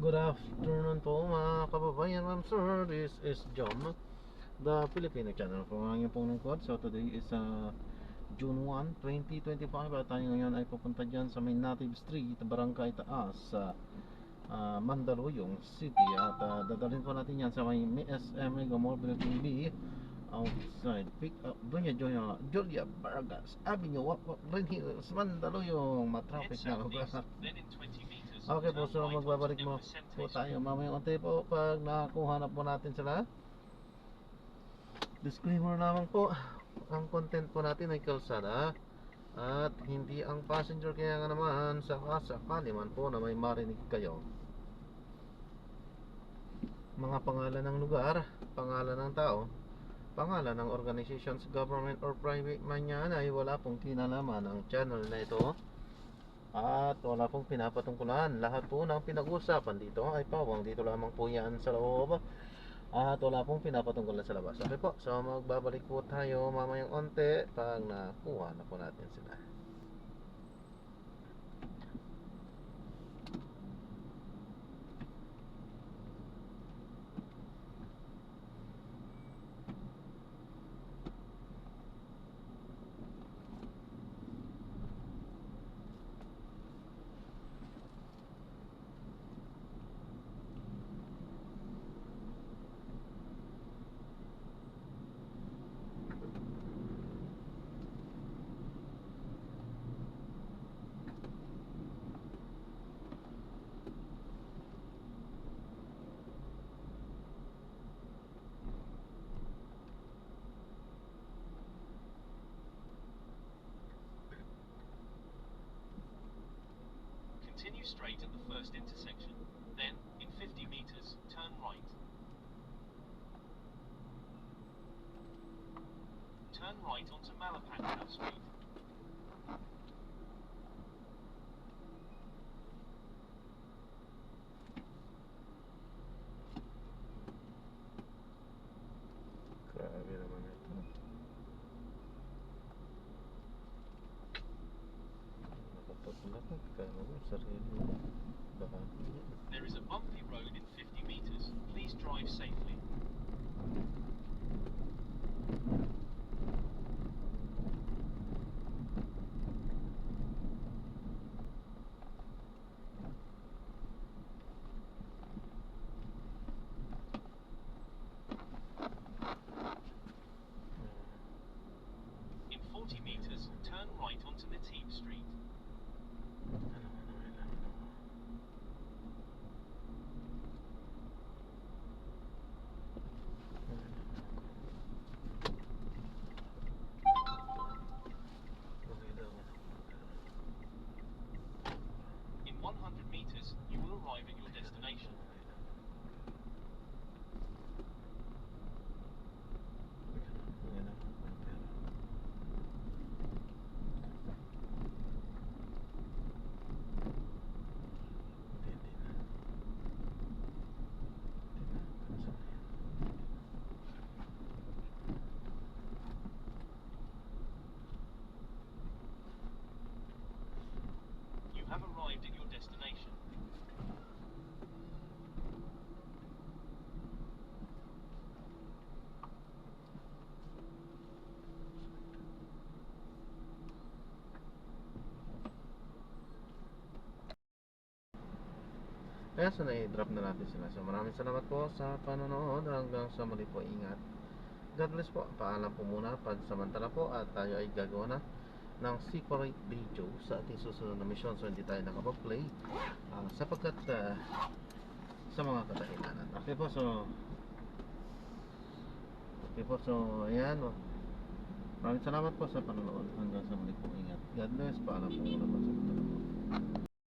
Good afternoon po mga kababayan, ma'am sir. This is John, the Filipino channel po ang inyong pong lingkod. So today is June 1, 2025 at tayo ngayon ay pupunta dyan sa may Native Street, Barangay Taas sa Mandaluyong City. At dadalhin po natin yan sa may SM Mega Mobile TV outside pick up Doña Julia Vargas Avenue, Green Hills, Mandaluyong. Matraffic na lugar. Okay po, so magbabalik mo po tayo mamaya unti po pag nakakuha na po natin sila. Disclaimer naman po, ang content po natin ay kalsada at hindi ang passenger, kaya nga naman sakali man po na may marinig kayo mga pangalan ng lugar, pangalan ng tao, pangalan ng organizations, government or private man yan, ay wala pong kinalaman ang channel na ito at wala pong pinapatungkulan. Lahat po ng pinag-uusapan dito ay pawang dito lamang po yan sa loob at wala pong pinapatungkulan sa labas. Okay po, so magbabalik po tayo mamayang onte pag nakuha na po natin sila. Continue straight at the first intersection. Then, in 50 meters, turn right. Turn right onto Malapacao Street. Grabe naman ito. Nakapaglapat ka naman sarili mo. There is a bumpy road in 50 meters. Please drive safely. In 40 meters, turn right onto Native Street. In 100 meters, you will arrive at your destination. You have arrived at your destination. Kaya so na-drop na natin sila. So maraming salamat po sa panonood. Hanggang sa muli po, ingat. God bless po. Paalam po muna pansamantala po at tayo ay gagawa na ng separate video sa ating susunod na mission. So hindi tayo nakapag-play sapagkat sa mga kadahilanan. Okay po, ayan. Maraming salamat po sa panonood. Hanggang sa muli po, ingat. God bless. Paalam po muna pansamantala po.